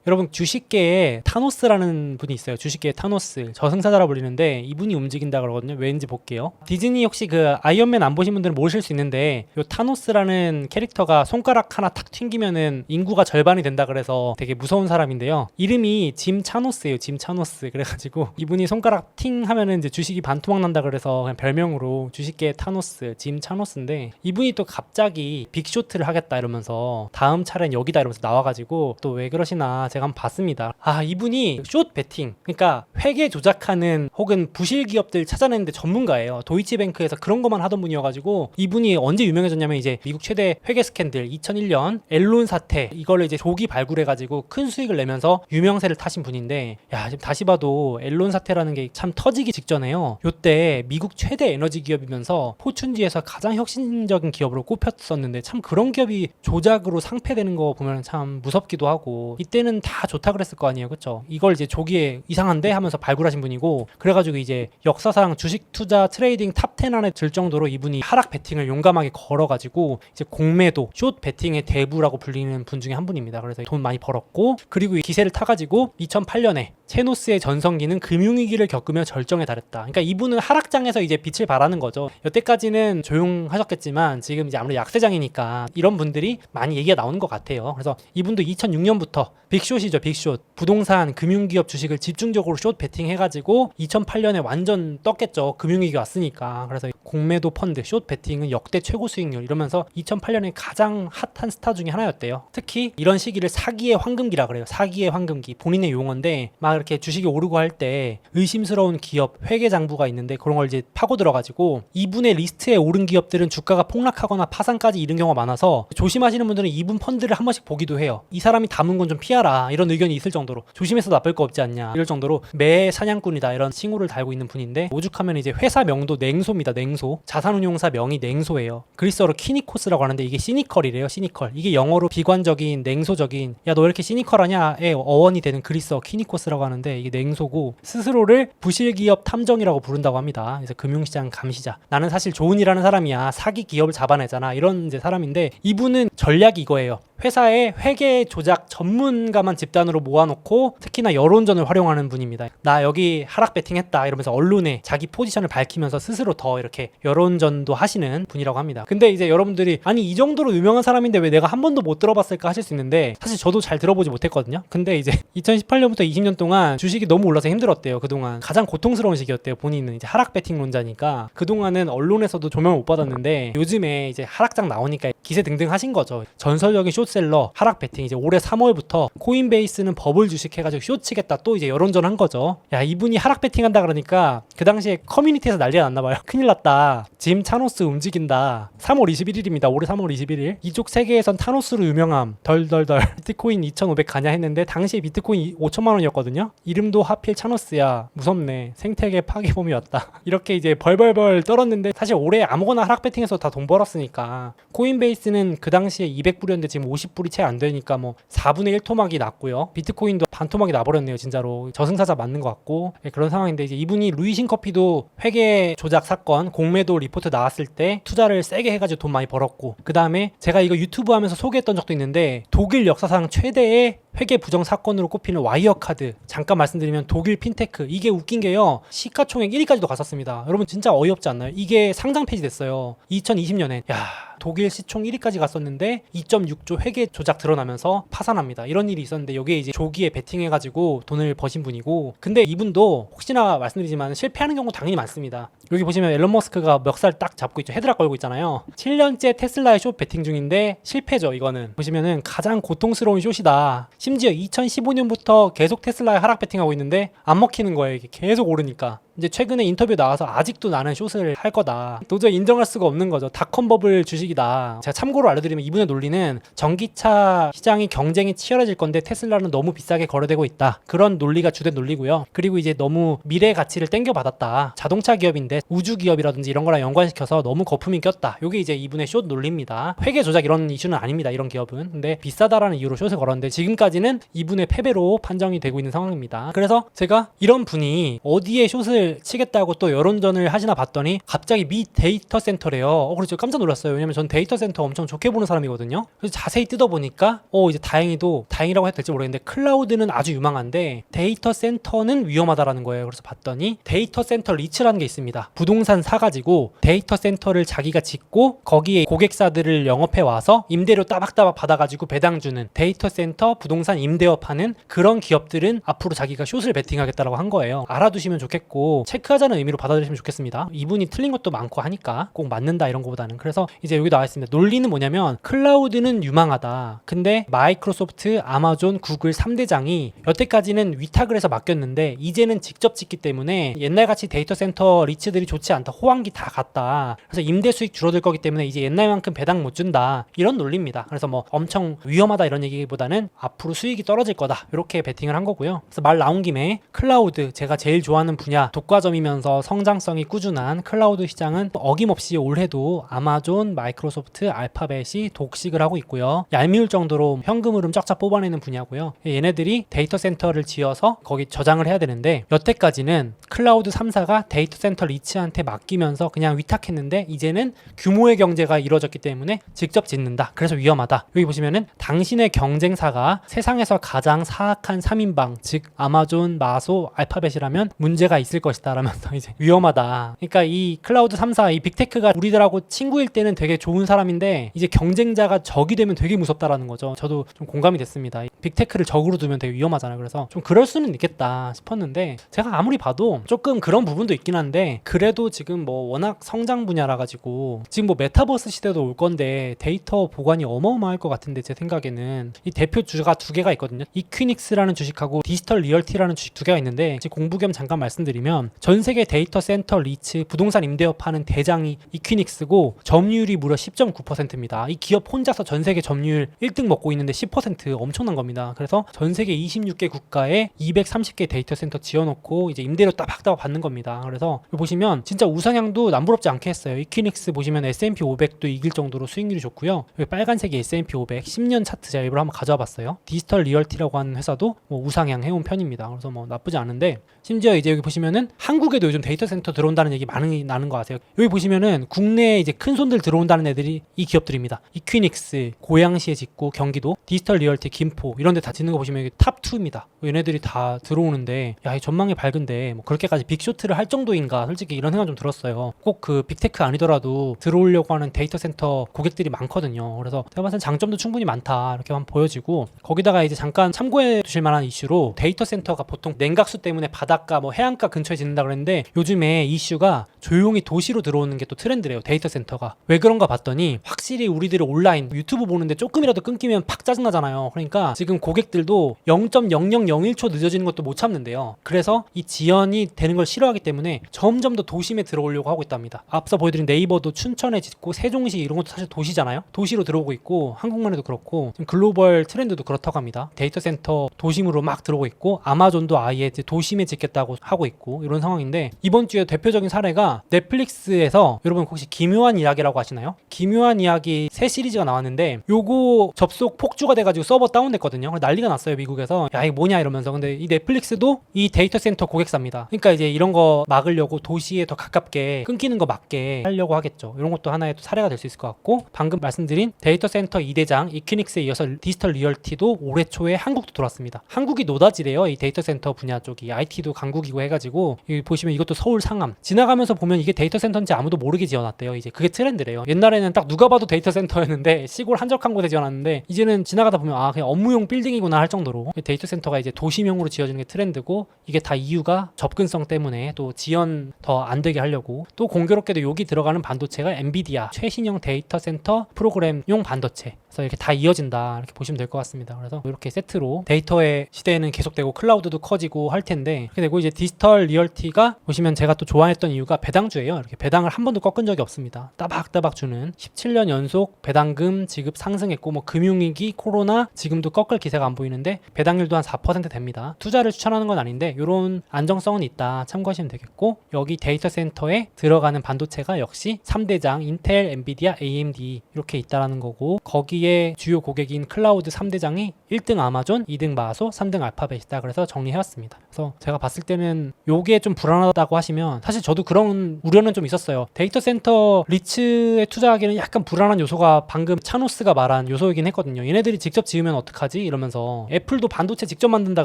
여러분 주식계에 타노스라는 분이 있어요. 주식계의 타노스, 저승사자라 불리는데 이분이 움직인다 그러거든요. 왠지 볼게요. 디즈니 혹시 그 아이언맨 안 보신 분들은 모르실 수 있는데 요 타노스라는 캐릭터가 손가락 하나 탁 튕기면은 인구가 절반이 된다 그래서 되게 무서운 사람인데요. 이름이 짐 차노스예요. 짐 차노스. 그래가지고 이분이 손가락 팅 하면은 이제 주식이 반토막 난다 그래서 그냥 별명으로 주식계의 타노스, 짐 차노스인데 이분이 또 갑자기 빅쇼트를 하겠다 이러면서 다음 차례는 여기다 이러면서 나와가지고 또 왜 그러시나 제가 한번 봤습니다. 아, 이분이 숏 베팅, 그러니까 회계 조작하는 혹은 부실 기업들 찾아내는데 전문가예요. 도이치뱅크에서 그런 것만 하던 분이어가지고 이분이 언제 유명해졌냐면 이제 미국 최대 회계 스캔들 2001년 앨런 사태 이걸로 이제 조기 발굴해가지고 큰 수익을 내면서 유명세를 타신 분인데, 야 지금 다시 봐도 앨런 사태라는 게 참 터지기 직전에요. 요때 미국 최대 에너지 기업이면서 포춘지에서 가장 혁신적인 기업으로 꼽혔었는데 참 그런 기업이 조작으로 상폐되는 거 보면 참 무섭기도 하고, 이때는 다 좋다 그랬을 거 아니에요, 그쵸? 이걸 이제 조기에 이상한데 하면서 발굴하신 분이고, 그래가지고 이제 역사상 주식 투자 트레이딩 탑 10 안에 들 정도로 이분이 하락 베팅을 용감하게 걸어가지고 이제 공매도 숏 베팅의 대부라고 불리는 분 중에 한 분입니다. 그래서 돈 많이 벌었고, 그리고 이 기세를 타가지고 2008년에 체노스의 전성기는 금융위기를 겪으며 절정에 달했다. 그러니까 이분은 하락장에서 이제 빛을 발하는 거죠. 여태까지는 조용하셨겠지만 지금 이제 아무래도 약세장이니까 이런 분들이 많이 얘기가 나오는 것 같아요. 그래서 이분도 2006년부터 빅숏이죠, 빅숏. 부동산, 금융기업 주식을 집중적으로 숏 베팅 해가지고 2008년에 완전 떴겠죠. 금융위기가 왔으니까. 그래서 공매도 펀드, 숏 베팅은 역대 최고 수익률 이러면서 2008년에 가장 핫한 스타 중에 하나였대요. 특히 이런 시기를 사기의 황금기라 그래요. 사기의 황금기. 본인의 용어인데 막 이렇게 주식이 오르고 할 때 의심스러운 기업, 회계장부가 있는데 그런 걸 이제 파고 들어가지고 이분의 리스트에 오른 기업들은 주가가 폭락하거나 파산까지 이른 경우가 많아서 조심하시는 분들은 이분 펀드를 한 번씩 보기도 해요. 이 사람이 담은 건 좀 피하라 이런 의견이 있을 정도로, 조심해서 나쁠 거 없지 않냐 이럴 정도로 매 사냥꾼이다 이런 칭호를 달고 있는 분인데, 오죽하면 이제 회사 명도 냉소입니다. 냉소. 자산운용사 명이 냉소예요. 그리스어로 키니코스라고 하는데 이게 시니컬이래요. 시니컬. 이게 영어로 비관적인, 냉소적인, 야 너 왜 이렇게 시니컬하냐의 어원이 되는 그리스어 키니코스라고 하는데 이게 냉소고, 스스로를 부실기업 탐정이라고 부른다고 합니다. 그래서 금융시장 감시자. 나는 사실 좋은 일 하는 사람이야. 사기 기업을 잡아내잖아. 이런 이제 사람인데, 이분은 전략이 이거예요. 회사에 회계 조작 전문가만 집단으로 모아놓고 특히나 여론전을 활용하는 분입니다. 나 여기 하락 베팅했다 이러면서 언론에 자기 포지션을 밝히면서 스스로 더 이렇게 여론전도 하시는 분이라고 합니다. 근데 이제 여러분들이 아니 이 정도로 유명한 사람인데 왜 내가 한 번도 못 들어봤을까 하실 수 있는데, 사실 저도 잘 들어보지 못했거든요. 근데 이제 2018년부터 20년 동안 주식이 너무 올라서 힘들었대요. 그동안 가장 고통스러운 시기였대요. 본인은 이제 하락 베팅론자니까 그동안은 언론에서도 조명을 못 받았는데 요즘에 이제 하락장 나오니까 기세 등등 하신 거죠. 전설적인 숏셀러 하락 베팅, 이제 올해 3월부터 코인베이스는 버블 주식 해가지고 숏 치겠다 또 이제 여론전 한 거죠. 야 이분이 하락 베팅 한다 그러니까 그 당시에 커뮤니티에서 난리가 났나봐요. 큰일 났다, 짐 차노스 움직인다. 3월 21일입니다 올해 3월 21일 이쪽 세계에선 타노스로 유명함 덜덜덜 비트코인 2,500 가냐 했는데 당시에 비트코인 5천만 원이었거든요. 이름도 하필 차노스야. 무섭네. 생태계 파괴범이었다. 이렇게 이제 벌벌벌 떨었는데, 사실 올해 아무거나 하락 베팅해서 다 돈 벌었으니까. 코인베이스는 그 당시에 200불이었는데 지금 50불이 채 안 되니까 뭐 4분의 1 토막이 났고요. 비트코인도 반 토막이 나버렸네요. 진짜로 저승사자 맞는 것 같고. 네, 그런 상황인데 이제 이분이 루이신 커피도 회계 조작 사건 공매도 리포트 나왔을 때 투자를 세게 해가지고 돈 많이 벌었고, 그 다음에 제가 이거 유튜브 하면서 소개했던 적도 있는데 독일 역사상 최대의 회계 부정 사건으로 꼽히는 와이어카드, 잠깐 말씀드리면 독일 핀테크, 이게 웃긴 게요 시가총액 1위까지도 갔었습니다. 여러분 진짜 어이없지 않나요? 이게 상장 폐지됐어요 2020년에. 야 독일 시총 1위까지 갔었는데 2.6조 회계 조작 드러나면서 파산합니다. 이런 일이 있었는데 여기에 이제 조기에 베팅해가지고 돈을 버신 분이고, 근데 이분도 혹시나 말씀드리지만 실패하는 경우 당연히 많습니다. 여기 보시면 앨런 머스크가 멱살 딱 잡고 있죠. 헤드락 걸고 있잖아요. 7년째 테슬라의 숏 베팅 중인데 실패죠. 이거는 보시면은 가장 고통스러운 숏이다. 심지어 2015년부터 계속 테슬라에 하락 베팅하고 있는데 안 먹히는 거예요. 이게 계속 오르니까. 이제 최근에 인터뷰 나와서 아직도 나는 숏을 할 거다. 도저히 인정할 수가 없는 거죠. 닷컴 버블 주식이다. 제가 참고로 알려드리면 이분의 논리는 전기차 시장이 경쟁이 치열해질 건데 테슬라는 너무 비싸게 거래되고 있다. 그런 논리가 주된 논리고요. 그리고 이제 너무 미래 가치를 땡겨받았다. 자동차 기업인데 우주 기업이라든지 이런 거랑 연관시켜서 너무 거품이 꼈다. 이게 이제 이분의 숏 논리입니다. 회계 조작 이런 이슈는 아닙니다. 이런 기업은. 근데 비싸다라는 이유로 숏을 걸었는데 지금까지는 이분의 패배로 판정이 되고 있는 상황입니다. 그래서 제가 이런 분이 어디에 숏을 판을 치겠다고 또 여론전을 하시나 봤더니 갑자기 미 데이터 센터래요. 그래서 깜짝 놀랐어요. 왜냐면 전 데이터 센터 엄청 좋게 보는 사람이거든요. 그래서 자세히 뜯어보니까 이제 다행이라고 해도 될지 모르겠는데 클라우드는 아주 유망한데 데이터 센터는 위험하다라는 거예요. 그래서 봤더니 데이터 센터 리츠라는 게 있습니다. 부동산 사가지고 데이터 센터를 자기가 짓고 거기에 고객사들을 영업해 와서 임대료 따박따박 받아가지고 배당 주는 데이터 센터 부동산 임대업 하는 그런 기업들은 앞으로 자기가 숏을 베팅하겠다라고 한 거예요. 알아두시면 좋겠고 체크하자는 의미로 받아들이시면 좋겠습니다. 이분이 틀린 것도 많고 하니까 꼭 맞는다 이런 거보다는. 그래서 이제 여기 나와 있습니다. 논리는 뭐냐면 클라우드는 유망하다. 근데 마이크로소프트, 아마존, 구글 3대장이 여태까지는 위탁을 해서 맡겼는데 이제는 직접 짓기 때문에 옛날같이 데이터 센터 리츠들이 좋지 않다. 호황기 다 갔다. 그래서 임대 수익 줄어들 거기 때문에 이제 옛날만큼 배당 못 준다. 이런 논리입니다. 그래서 뭐 엄청 위험하다 이런 얘기보다는 앞으로 수익이 떨어질 거다. 이렇게 베팅을 한 거고요. 그래서 말 나온 김에 클라우드, 제가 제일 좋아하는 분야, 독과점이면서 성장성이 꾸준한 클라우드 시장은 어김없이 올해도 아마존, 마이크로소프트, 알파벳이 독식을 하고 있고요. 얄미울 정도로 현금 흐름 쫙쫙 뽑아내는 분야고요. 얘네들이 데이터 센터를 지어서 거기 저장을 해야 되는데 여태까지는 클라우드 3사가 데이터 센터 리츠한테 맡기면서 그냥 위탁했는데 이제는 규모의 경제가 이루어졌기 때문에 직접 짓는다. 그래서 위험하다. 여기 보시면은 당신의 경쟁사가 세상에서 가장 사악한 3인방, 즉 아마존, 마소, 알파벳이라면 문제가 있을 것이다 라면서 이제 위험하다. 그러니까 이 클라우드 3사, 이 빅테크가 우리들하고 친구일 때는 되게 좋은 사람인데 이제 경쟁자가 적이 되면 되게 무섭다라는 거죠. 저도 좀 공감이 됐습니다. 빅테크를 적으로 두면 되게 위험하잖아요. 그래서 좀 그럴 수는 있겠다 싶었는데 제가 아무리 봐도 조금 그런 부분도 있긴 한데 그래도 지금 뭐 워낙 성장 분야라 가지고 지금 뭐 메타버스 시대도 올 건데 데이터 보관이 어마어마할 것 같은데 제 생각에는 이 대표 주가 두 개가 있거든요. 이퀴닉스라는 주식하고 디지털 리얼티라는 주식 두 개가 있는데 공부 겸 잠깐 말씀드리면 전 세계 데이터 센터 리츠 부동산 임대업 하는 대장이 이퀴닉스고 점유율이 무려 10.9%입니다. 이 기업 혼자서 전 세계 점유율 1등 먹고 있는데 10% 엄청난 겁니다. 그래서 전 세계 26개 국가에 230개 데이터 센터 지어놓고 이제 임대료 따박따박 받는 겁니다. 그래서 보시면 진짜 우상향도 남부럽지 않게 했어요. 이퀴닉스 보시면 S&P 500도 이길 정도로 수익률이 좋고요. 여기 빨간색이 S&P 500 10년 차트 제가 일부러 한번 가져와 봤어요. 디지털 리얼티라고 하는 회사도 뭐 우상향 해온 편입니다. 그래서 뭐 나쁘지 않은데 심지어 이제 여기 보시면은 한국에도 요즘 데이터 센터 들어온다는 얘기 많이 나는 거 아세요? 여기 보시면은 국내에 이제 큰 손들 들어온다는 애들이 이 기업들입니다. 이퀴닉스, 고양시에 짓고 경기도, 디지털 리얼티, 김포 이런 데 다 짓는 거 보시면 여기 탑2입니다. 얘네들이 다 들어오는데 야, 이 전망이 밝은데 뭐 그렇게까지 빅쇼트를 할 정도인가 솔직히 이런 생각 좀 들었어요. 꼭 그 빅테크 아니더라도 들어오려고 하는 데이터 센터 고객들이 많거든요. 그래서 제가 봤을 때 장점도 충분히 많다 이렇게만 보여지고 거기다가 이제 잠깐 참고해 두실 만한 이슈로 데이터 센터가 보통 냉각수 때문에 바닷가 뭐 해안가 근처에 짓는다 그랬는데 요즘에 이슈가 조용히 도시로 들어오는 게 또 트렌드래요. 데이터 센터가. 왜 그런가 봤더니 확실히 우리들이 온라인 유튜브 보는데 조금이라도 끊기면 팍 짜증나잖아요. 그러니까 지금 고객들도 0.0001초 늦어지는 것도 못 참는데요. 그래서 이 지연이 되는 걸 싫어하기 때문에 점점 더 도심에 들어오려고 하고 있답니다. 앞서 보여드린 네이버도 춘천에 짓고 세종시 이런 것도 사실 도시잖아요. 도시로 들어오고 있고 한국만 해도 그렇고 지금 글로벌 트렌드도 그렇다고 합니다. 데이터 센터 도심으로 막 들어오고 있고 아마존도 아예 도심에 짓겠다고 하고 있고 이런 상황인데 이번 주에 대표적인 사례가 넷플릭스에서 여러분 혹시 기묘한 이야기라고 아시나요? 기묘한 이야기 새 시리즈가 나왔는데 요거 접속 폭주가 돼가지고 서버 다운됐거든요. 난리가 났어요 미국에서. 야 이거 뭐냐 이러면서. 근데 이 넷플릭스도 이 데이터 센터 고객사입니다. 그러니까 이제 이런 거 막으려고 도시에 더 가깝게 끊기는 거 막게 하려고 하겠죠. 이런 것도 하나의 또 사례가 될 수 있을 것 같고 방금 말씀드린 데이터 센터 2대장 이퀴닉스에 이어서 디지털 리얼티도 올해 초에 한국도 들어왔습니다. 한국이 노다지래요. 이 데이터 센터 분야 쪽이. IT도 강국이고 해가지고 여기 보시면 이것도 서울 상암 지나가면서 보면 이게 데이터 센터인지 아무도 모르게 지어놨대요. 이제 그게 트렌드래요. 옛날에는 딱 누가 봐도 데이터 센터였는데 시골 한적한 곳에 지어놨는데 이제는 지나가다 보면 아 그냥 업무용 빌딩이구나 할 정도로 데이터 센터가 이제 도시명으로 지어지는 게 트렌드고 이게 다 이유가 접근성 때문에 또 지연 더 안 되게 하려고. 또 공교롭게도 여기 들어가는 반도체가 엔비디아 최신형 데이터 센터 프로그램용 반도체. 그래서 이렇게 다 이어진다 이렇게 보시면 될 것 같습니다. 그래서 이렇게 세트로 데이터의 시대는 계속되고 클라우드도 커지고 할 텐데 이렇게 되고 이제 디지털 리얼티가 보시면 제가 또 좋아했던 이유가 배당주예요. 이렇게 배당을 한 번도 꺾은 적이 없습니다. 따박따박 주는 17년 연속 배당금 지급 상승했고 뭐 금융위기 코로나 지금도 꺾을 기세가 안 보이는데 배당률도 한 4% 됩니다. 투자를 추천하는 건 아닌데 이런 안정성은 있다 참고하시면 되겠고 여기 데이터 센터에 들어가는 반도체가 역시 3대장 인텔, 엔비디아, AMD 이렇게 있다라는 거고 거기에 우리의 주요 고객인 클라우드 3대장이 1등 아마존, 2등 마소, 3등 알파벳이다. 그래서 정리해왔습니다. 그래서 제가 봤을 때는 요게 좀 불안하다고 하시면 사실 저도 그런 우려는 좀 있었어요. 데이터 센터 리츠에 투자하기는 약간 불안한 요소가 방금 차노스가 말한 요소이긴 했거든요. 얘네들이 직접 지으면 어떡하지? 이러면서 애플도 반도체 직접 만든다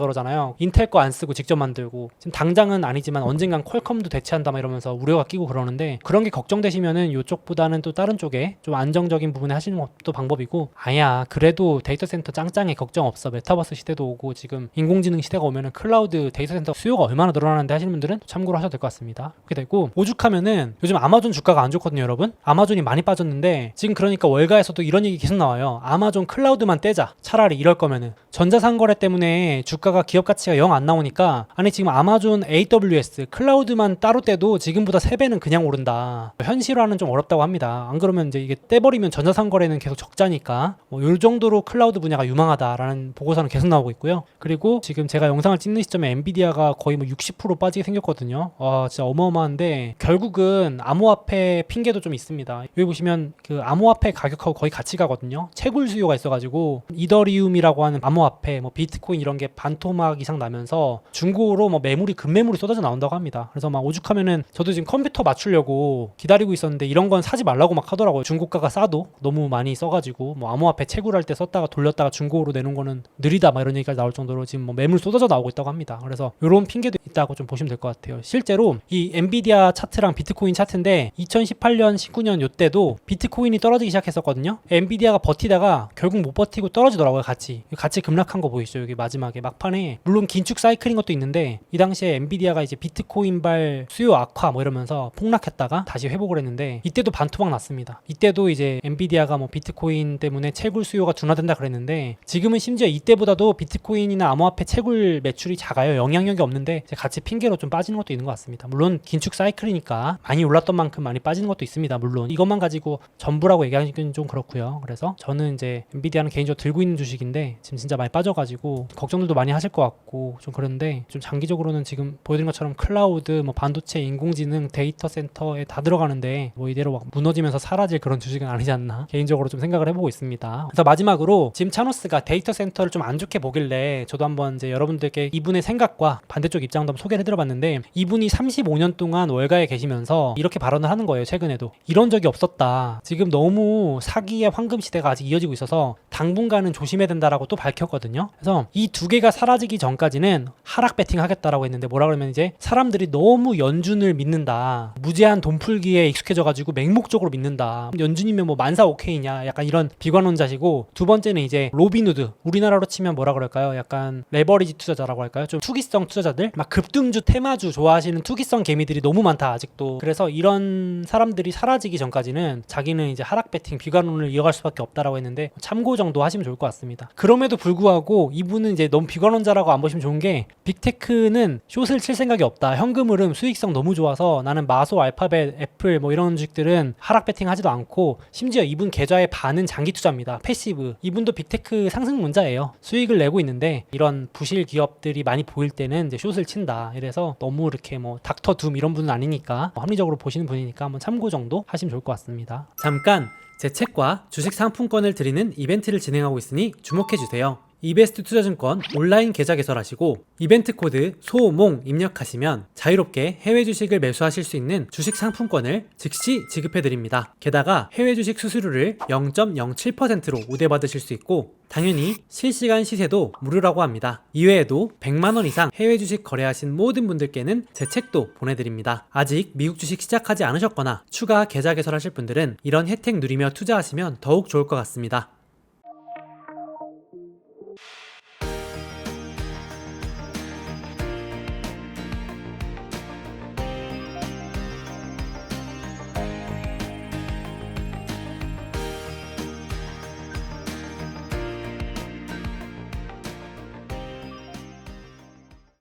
그러잖아요. 인텔 거 안 쓰고 직접 만들고 지금 당장은 아니지만 언젠간 퀄컴도 대체한다 막 이러면서 우려가 끼고 그러는데 그런 게 걱정되시면은 이쪽보다는 또 다른 쪽에 좀 안정적인 부분에 하시는 것도 방법이고 아야 그래도 데이터 센터 짱짱해 걱정 없어 메타버스 시대도 오고 지금 인공지능 시대가 오면은 클라우드 데이터 센터 수요가 얼마나 늘어나는데 하시는 분들은 참고로 하셔도 될 것 같습니다. 그렇게 되고 오죽하면은 요즘 아마존 주가가 안 좋거든요 여러분. 아마존이 많이 빠졌는데 지금 그러니까 월가에서도 이런 얘기 계속 나와요. 아마존 클라우드만 떼자. 차라리 이럴 거면은 전자상거래 때문에 주가가 기업 가치가 영 안 나오니까 아니 지금 아마존 AWS 클라우드만 따로 떼도 지금보다 3배는 그냥 오른다. 현실화는 좀 어렵다고 합니다. 안 그러면 이제 이게 떼버리면 전자상거래는 계속 적자니까 뭐 요 정도로 클라우드 분야가 유망하다라는 보고서는 계속 나오고 있고요. 그리고 지금 제가 영상을 찍는 시점에 엔비디아가 거의 뭐 60% 빠지게 생겼거든요. 진짜 어마어마한데 결국은 암호화폐 핑계도 좀 있습니다. 여기 보시면 그 암호화폐 가격하고 거의 같이 가거든요. 채굴 수요가 있어가지고 이더리움이라고 하는 암호화폐 뭐 비트코인 이런 게 반토막 이상 나면서 중고로 뭐 매물이 급매물이 쏟아져 나온다고 합니다. 그래서 막 오죽하면은 저도 지금 컴퓨터 맞추려고 기다리고 있었는데 이런 건 사지 말라고 막 하더라고요. 중고가가 싸도 너무 많이 써가지고 뭐 암호화폐 채굴할 때 썼다가 돌렸다가 중고로 내는 거는 느리다 막 이런 얘기까지 나올 정도로 지금 뭐 매물 쏟아져 나오고 있다고 합니다. 그래서 이런 핑계도 있다고 좀 보시면 될 것 같아요. 실제로 이 엔비디아 차트랑 비트코인 차트인데 2018년 19년 요때도 비트코인이 떨어지기 시작했었거든요. 엔비디아가 버티다가 결국 못 버티고 떨어지더라고요. 같이 급락한 거 보이시죠? 여기 마지막에 막판에 물론 긴축 사이클인 것도 있는데 이 당시에 엔비디아가 이제 비트코인발 수요 악화 뭐 이러면서 폭락했다가 다시 회복을 했는데 이때도 반토막 났습니다. 이때도 이제 엔비디아가 뭐 비트코인 때문에 채굴 수요가 둔화된다 그랬는데 지금은 심지어 이때보다도 비트코인이나 암호화폐 채굴 매출이 작아요. 영향력이 없는데 같이 핑계로 좀 빠지는 것도 있는 것 같습니다. 물론 긴축 사이클이니까 많이 올랐던 만큼 많이 빠지는 것도 있습니다. 물론 이것만 가지고 전부라고 얘기하기는 좀 그렇고요. 그래서 저는 이제 엔비디아는 개인적으로 들고 있는 주식인데 지금 진짜 많이 빠져가지고 걱정들도 많이 하실 것 같고 좀 그런데 좀 장기적으로는 지금 보여드린 것처럼 클라우드, 뭐 반도체, 인공지능, 데이터 센터에 다 들어가는데 뭐 이대로 막 무너지면서 사라질 그런 주식은 아니지 않나 개인적으로 좀 생각을 해보고 있습니다. 그래서 마지막으로 짐 차노스가 데이터 센터를 좀 안 좋게 보길래 저도 한번 이제 여러분들께 이분의 생각과 반대쪽 입장도 한번 소개를 해드려봤는데 이분이 35년 동안 월가에 계시면서 이렇게 발언을 하는 거예요. 최근에도 이런 적이 없었다. 지금 너무 사기의 황금 시대가 아직 이어지고 있어서 당분간은 조심해야 된다라고 또 밝혔거든요. 그래서 이 두 개가 사라지기 전까지는 하락 배팅 하겠다라고 했는데 뭐라 그러면 이제 사람들이 너무 연준을 믿는다. 무제한 돈 풀기에 익숙해져가지고 맹목적으로 믿는다. 연준이면 뭐 만사 오케이냐 약간 이런 비관론자시고 두 번째는 이제 로빈후드 우리나라로 치면 뭐라 그럴까요? 약간 레버리지 투자자라고 할까요? 좀 투기성 투자자들 막 급등주 테마주 좋아하시는 투기성 개미들이 너무 많다 아직도. 그래서 이런 사람들이 사라지기 전까지는 자기는 이제 하락 배팅 비관론을 이어갈 수밖에 없다라고 했는데 참고 정도 하시면 좋을 것 같습니다. 그럼에도 불구하고 이분은 이제 너무 비관론자라고 안 보시면 좋은 게 빅테크는 숏을 칠 생각이 없다. 현금 흐름 수익성 너무 좋아서 나는 마소, 알파벳, 애플 뭐 이런 주식들은 하락 배팅 하지도 않고 심지어 이분 계좌의 반은 장기 투자입니다. 패시브. 이분도 빅테크 상승론자예요. 수익을 내고 있는데 이런 부실 기업들이 많이 보일 때는 이제 숏을 친다. 이래서 너무 이렇게 뭐 닥터 둠 이런 분은 아니니까 합리적으로 보시는 분이니까 한번 참고 정도 하시면 좋을 것 같습니다. 잠깐 제 책과 주식 상품권을 드리는 이벤트를 진행하고 있으니 주목해주세요. 이베스트 투자증권 온라인 계좌 개설하시고 이벤트 코드 소몽 입력하시면 자유롭게 해외 주식을 매수하실 수 있는 주식 상품권을 즉시 지급해드립니다. 게다가 해외 주식 수수료를 0.07%로 우대받으실 수 있고 당연히 실시간 시세도 무료라고 합니다. 이외에도 100만원 이상 해외 주식 거래하신 모든 분들께는 제 책도 보내드립니다. 아직 미국 주식 시작하지 않으셨거나 추가 계좌 개설하실 분들은 이런 혜택 누리며 투자하시면 더욱 좋을 것 같습니다.